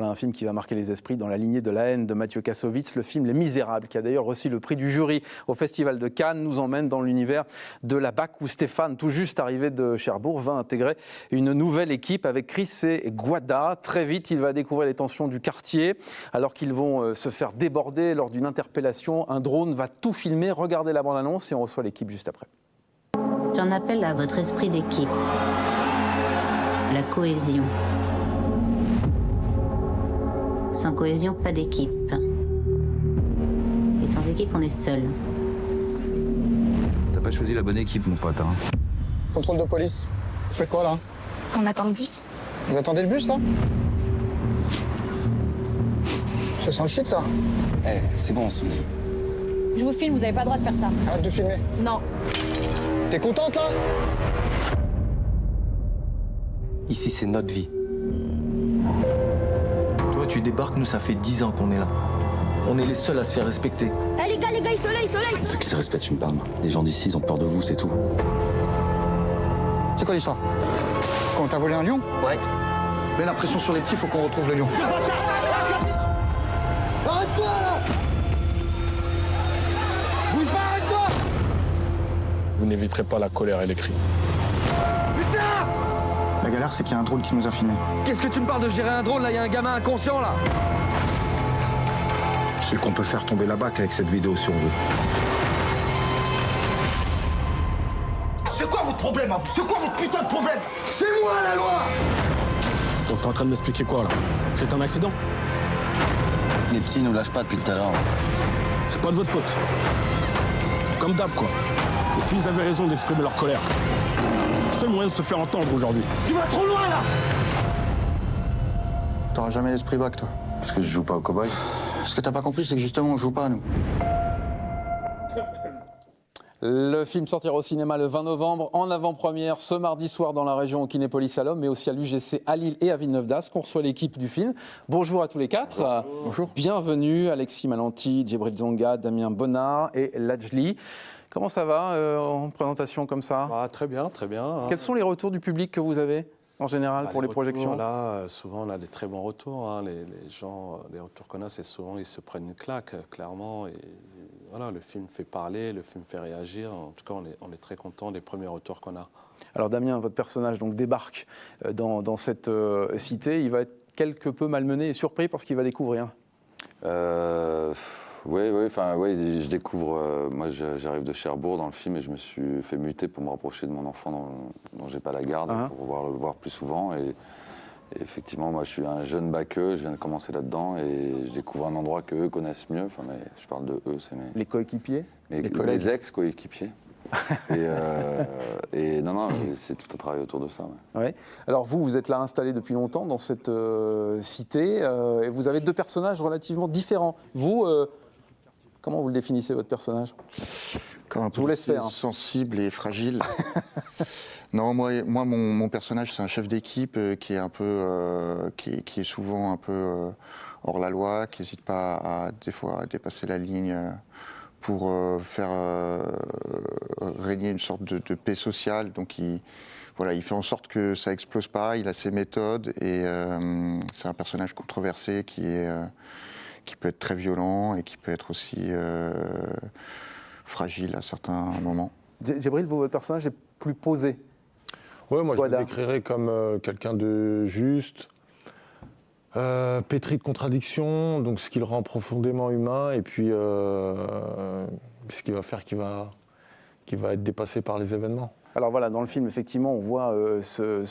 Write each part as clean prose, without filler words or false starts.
Un film qui va marquer les esprits dans la lignée de La haine de Mathieu Kassovitz. Le film Les Misérables, qui a d'ailleurs reçu le prix du jury au Festival de Cannes, nous emmène dans l'univers de la BAC où Stéphane, tout juste arrivé de Cherbourg, va intégrer une nouvelle équipe avec Chris et Guada. Très vite, il va découvrir les tensions du quartier. Alors qu'ils vont se faire déborder lors d'une interpellation, un drone va tout filmer. Regardez la bande-annonce et on reçoit l'équipe juste après. J'en appelle à votre esprit d'équipe, la cohésion. Sans cohésion, pas d'équipe. Et sans équipe, on est seul. T'as pas choisi la bonne équipe, mon pote, hein. Contrôle de police. Vous faites quoi, là? On attend le bus. Vous attendez le bus, là? Ça sent le shit, ça. Eh, c'est bon, Sonia. Je vous filme, vous avez pas le droit de faire ça. Arrête de filmer. Non. T'es contente, là? Ici, c'est notre vie. Toi, tu débarques, nous, ça fait 10 ans qu'on est là. On est les seuls à se faire respecter. Eh les gars, soleil. Ceux qui te respectent une palme. Les gens d'ici, ils ont peur de vous, c'est tout. C'est quoi l'histoire? Quand t'as volé un lion? Ouais. Mets la pression sur les petits, faut qu'on retrouve le lion. Arrête-toi, là! Bouge pas, arrête-toi! Vous n'éviterez pas la colère et les cris. La galère, c'est qu'il y a un drone qui nous a filmés. Qu'est-ce que tu me parles de gérer un drone, là? Il y a un gamin inconscient, là. C'est qu'on peut faire tomber la BAC avec cette vidéo si on veut. C'est quoi votre problème, à vous? C'est quoi votre putain de problème? C'est moi, la loi! Donc t'es en train de m'expliquer quoi, là? C'est un accident? Les petits nous lâchent pas depuis tout à l'heure. C'est pas de votre faute. Comme d'hab, quoi. Les filles avaient raison d'exprimer leur colère. C'est le moyen de se faire entendre aujourd'hui. Tu vas trop loin, là! T'auras jamais l'esprit BAC, toi. Parce que je joue pas au cow-boy. Ce que t'as pas compris, c'est que justement, on joue pas, nous. Le film sortira au cinéma le 20 novembre, en avant-première ce mardi soir dans la région au Kinépolis à l'Homme, mais aussi à l'UGC à Lille et à Villeneuve-d'Ascq. On reçoit l'équipe du film. Bonjour à tous les quatre. Bonjour. Bienvenue Alexis Malanti, Djibril Zonga, Damien Bonnard et Lajli. Comment ça va en présentation comme ça? Très bien, très bien. Hein. Quels sont les retours du public que vous avez en général pour les projections? Là, souvent, on a des très bons retours. Hein. Les gens, les retours qu'on a, c'est souvent ils se prennent une claque, clairement. Et voilà, le film fait parler, le film fait réagir. En tout cas, on est très content des premiers retours qu'on a. Alors, Damien, votre personnage donc débarque dans cette cité. Il va être quelque peu malmené et surpris par ce qu'il va découvrir. Oui, je découvre. Moi, j'arrive de Cherbourg dans le film et je me suis fait muter pour me rapprocher de mon enfant dont j'ai pas la garde, pour le voir plus souvent. Et effectivement, moi, je suis un jeune baqueux, je viens de commencer là-dedans et je découvre un endroit qu'eux connaissent mieux. Enfin, mais je parle de eux, c'est les coéquipiers, les ex-coéquipiers. et non, c'est tout un travail autour de ça. Ouais. Ouais. Alors vous êtes là installé depuis longtemps dans cette cité et vous avez deux personnages relativement différents. Vous, comment vous le définissez, votre personnage? Comme un Je vous laisse faire. Sensible et fragile. Non, moi mon personnage, c'est un chef d'équipe qui est un peu, qui est souvent un peu hors la loi, qui n'hésite pas des fois à dépasser la ligne pour faire régner une sorte de paix sociale. Donc il fait en sorte que ça explose pas, il a ses méthodes et c'est un personnage controversé qui peut être très violent et qui peut être aussi fragile à certains moments. Djibril, votre personnage est plus posé. Ouais, moi je le décrirais comme quelqu'un de juste, pétri de contradictions, donc ce qui le rend profondément humain, et puis ce qui va faire qu'il va être dépassé par les événements. Alors voilà, dans le film, effectivement, on voit ce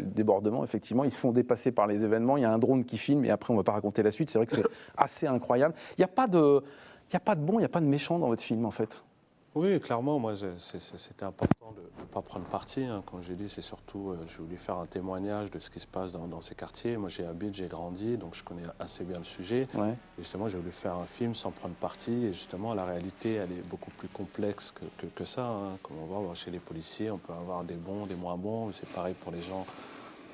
débordement. Effectivement, ils se font dépasser par les événements. Il y a un drone qui filme, et après, on ne va pas raconter la suite. C'est vrai que c'est assez incroyable. Il n'y a pas de bon, il n'y a pas de méchant dans votre film, en fait. Oui, clairement, moi, c'était important de ne pas prendre parti. Hein. Comme j'ai dit, c'est surtout, j'ai voulu faire un témoignage de ce qui se passe dans ces quartiers. Moi, j'y habite, j'ai grandi, donc je connais assez bien le sujet. Ouais. Et justement, j'ai voulu faire un film sans prendre parti. Et justement, la réalité, elle est beaucoup plus complexe que ça. Hein. Comme on voit chez les policiers, on peut avoir des bons, des moins bons. C'est pareil pour les gens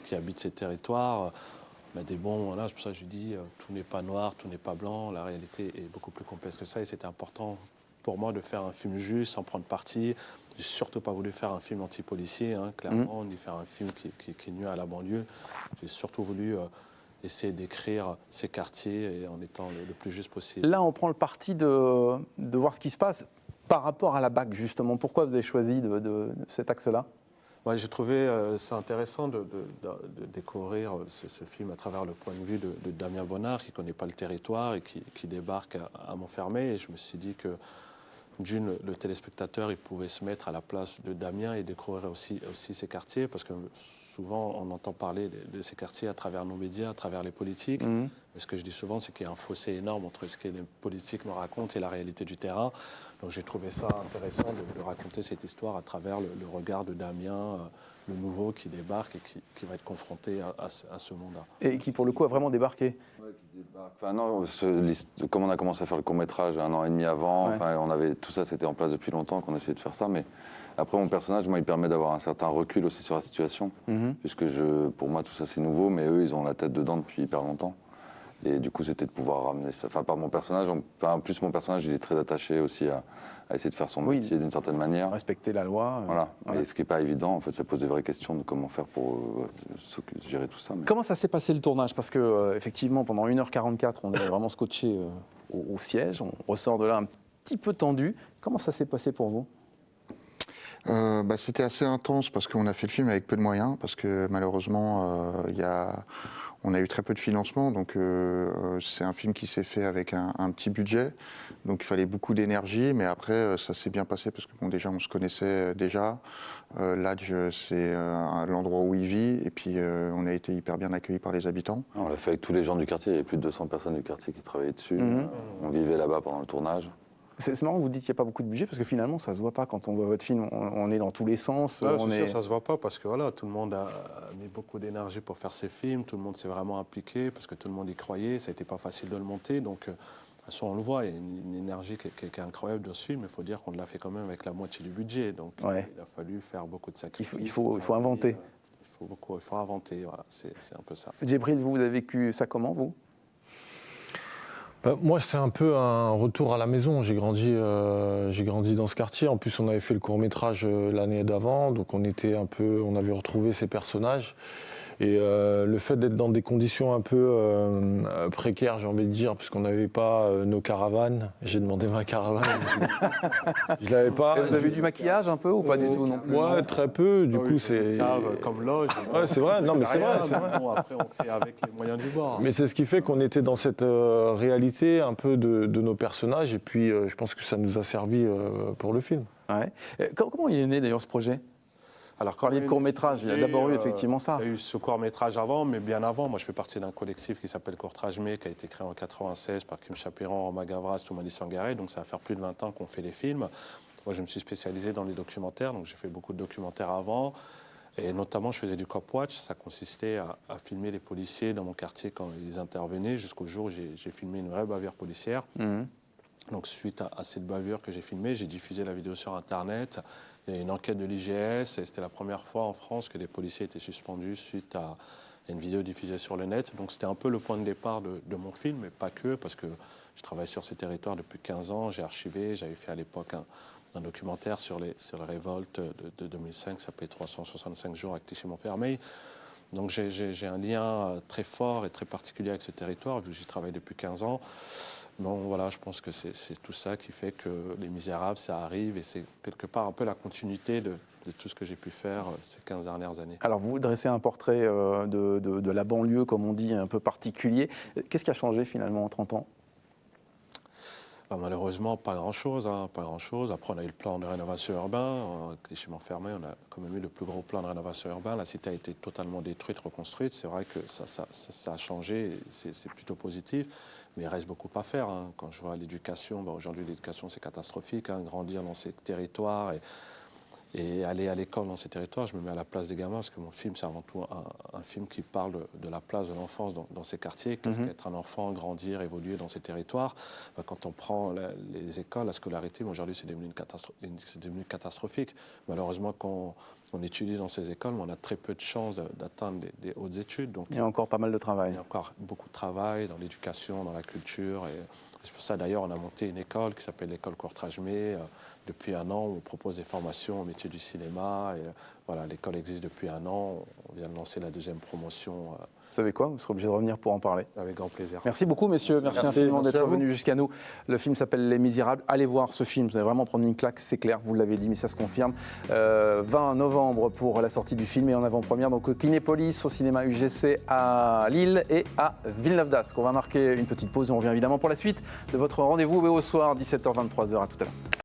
qui habitent ces territoires. Mais des bons, voilà, c'est pour ça que je dis, tout n'est pas noir, tout n'est pas blanc. La réalité est beaucoup plus complexe que ça. Et c'était important pour moi de faire un film juste, sans prendre parti. J'ai surtout pas voulu faire un film anti-policier, hein, clairement, ni faire un film qui nuit à la banlieue. J'ai surtout voulu essayer d'écrire ces quartiers et en étant le plus juste possible. Là, on prend le parti de voir ce qui se passe par rapport à la BAC, justement. Pourquoi vous avez choisi de cet axe-là ? Ouais, j'ai trouvé ça intéressant de découvrir ce film à travers le point de vue de Damien Bonnard, qui ne connaît pas le territoire et qui débarque à Montfermeil. Et je me suis dit que, le téléspectateur, il pouvait se mettre à la place de Damien et découvrir aussi ces quartiers, parce que souvent, on entend parler de ces quartiers à travers nos médias, à travers les politiques. Mais ce que je dis souvent, c'est qu'il y a un fossé énorme entre ce que les politiques nous racontent et la réalité du terrain. Donc j'ai trouvé ça intéressant de raconter cette histoire à travers le regard de Damien, le nouveau qui débarque et qui va être confronté à ce monde-là. Et qui, pour le coup, a vraiment débarqué. Ouais, qui débarque. Enfin, non, comme on a commencé à faire le court-métrage 1 an et demi avant, tout ça, c'était en place depuis longtemps qu'on essayait de faire ça. Mais après, mon personnage, moi, il permet d'avoir un certain recul aussi sur la situation. Puisque pour moi, tout ça, c'est nouveau, mais eux, ils ont la tête dedans depuis hyper longtemps. Et du coup, c'était de pouvoir ramener ça. Enfin, par mon personnage, en plus, mon personnage, il est très attaché aussi à essayer de faire son métier d'une certaine manière. Respecter la loi. Voilà. Et ce qui n'est pas évident, en fait, ça pose des vraies questions de comment faire pour gérer tout ça. Mais... Comment ça s'est passé le tournage ? Parce que, effectivement, pendant 1h44, on est vraiment scotché au siège. On ressort de là un petit peu tendu. Comment ça s'est passé pour vous ? C'était assez intense parce qu'on a fait le film avec peu de moyens, parce que malheureusement, on a eu très peu de financement, donc c'est un film qui s'est fait avec un petit budget, donc il fallait beaucoup d'énergie, mais après ça s'est bien passé parce que déjà on se connaissait déjà. L'Adj, c'est l'endroit où il vit, et puis on a été hyper bien accueillis par les habitants. On l'a fait avec tous les gens du quartier, il y avait plus de 200 personnes du quartier qui travaillaient dessus. On vivait là-bas pendant le tournage. C'est marrant que vous dites qu'il n'y a pas beaucoup de budget, parce que finalement, ça ne se voit pas quand on voit votre film. On est dans tous les sens. Ouais, sûr, ça ne se voit pas, parce que voilà, tout le monde a mis beaucoup d'énergie pour faire ses films. Tout le monde s'est vraiment impliqué, parce que tout le monde y croyait. Ça n'était pas facile de le monter. Donc, de toute façon, on le voit, il y a une énergie qui est incroyable dans ce film. Il faut dire qu'on l'a fait quand même avec la moitié du budget. Donc, il a fallu faire beaucoup de sacrifices. Il faut inventer. Il faut inventer, voilà, c'est un peu ça. Djibril, vous avez vécu ça comment, vous ? Moi, c'est un peu un retour à la maison. J'ai grandi dans ce quartier. En plus, on avait fait le court-métrage l'année d'avant, donc on avait retrouvé ces personnages. Et le fait d'être dans des conditions un peu précaires, j'ai envie de dire, puisqu'on n'avait pas nos caravanes. J'ai demandé ma caravane. Je l'avais pas. Et vous avez du maquillage un peu ou pas du tout non plus? Ouais, très peu. Du coup, c'est. Comme loge. Ouais, c'est vrai. Non, mais c'est vrai. Bon, après, on fait avec les moyens du bord. Mais c'est ce qui fait qu'on était dans cette réalité un peu de nos personnages. Et puis, je pense que ça nous a servi pour le film. Ouais. Comment il est né d'ailleurs ce projet? Alors, quand il y a de court-métrage, il y a d'abord eu effectivement ça. Il y a eu ce court-métrage avant, mais bien avant. Moi, je fais partie d'un collectif qui s'appelle Courtrage Mais, qui a été créé en 1996 par Kim Chapiron, Romain Gavras, Toumani Sangaré. Donc, ça va faire plus de 20 ans qu'on fait les films. Moi, je me suis spécialisé dans les documentaires, donc j'ai fait beaucoup de documentaires avant. Et notamment, je faisais du cop watch. Ça consistait à filmer les policiers dans mon quartier quand ils intervenaient, jusqu'au jour où j'ai filmé une vraie bavure policière. Donc, suite à cette bavure que j'ai filmée, j'ai diffusé la vidéo sur Internet. Il y a une enquête de l'IGS et c'était la première fois en France que des policiers étaient suspendus suite à une vidéo diffusée sur le net. Donc, c'était un peu le point de départ de mon film, mais pas que, parce que je travaille sur ces territoires depuis 15 ans. J'ai archivé, j'avais fait à l'époque un documentaire sur les révoltes de 2005 qui s'appelait 365 jours à Clichy-Montfermeil. Donc j'ai un lien très fort et très particulier avec ce territoire, vu que j'y travaille depuis 15 ans. Donc voilà, je pense que c'est tout ça qui fait que Les Misérables, ça arrive, et c'est quelque part un peu la continuité de tout ce que j'ai pu faire ces 15 dernières années. Alors vous dressez un portrait de la banlieue, comme on dit, un peu particulier. Qu'est-ce qui a changé finalement en 30 ans ? Malheureusement, pas grand-chose. Pas grand-chose. Après, on a eu le plan de rénovation urbain. Clichy-Montfermeil, on a quand même eu le plus gros plan de rénovation urbain. La cité a été totalement détruite, reconstruite. C'est vrai que ça a changé, c'est plutôt positif. Mais il reste beaucoup à faire. Quand je vois l'éducation, aujourd'hui, l'éducation, c'est catastrophique. Grandir dans ces territoires et aller à l'école dans ces territoires, je me mets à la place des gamins, parce que mon film, c'est avant tout un film qui parle de la place de l'enfance dans ces quartiers. Qu'est-ce qu'être un enfant, grandir, évoluer dans ces territoires. Quand on prend les écoles, la scolarité, aujourd'hui, c'est devenu catastrophique. Malheureusement, quand on étudie dans ces écoles, on a très peu de chances d'atteindre des hautes études. Donc, il y a encore pas mal de travail. Il y a encore beaucoup de travail dans l'éducation, dans la culture. Et c'est pour ça, d'ailleurs, on a monté une école qui s'appelle l'école Courtrage Mais. Depuis 1 an, on propose des formations au métier du cinéma. Et, voilà, l'école existe depuis 1 an. On vient de lancer la 2e promotion Vous savez quoi, vous serez obligé de revenir pour en parler. Avec grand plaisir. Merci beaucoup, messieurs. Merci infiniment d'être venus jusqu'à nous. Le film s'appelle Les Misérables. Allez voir ce film, vous allez vraiment prendre une claque, c'est clair, vous l'avez dit, mais ça se confirme. 20 novembre pour la sortie du film et en avant-première, donc au Kinépolis, au cinéma UGC à Lille et à Villeneuve-d'Ascq. On va marquer une petite pause et on revient évidemment pour la suite de votre rendez-vous au soir, 17h-23h. À tout à l'heure.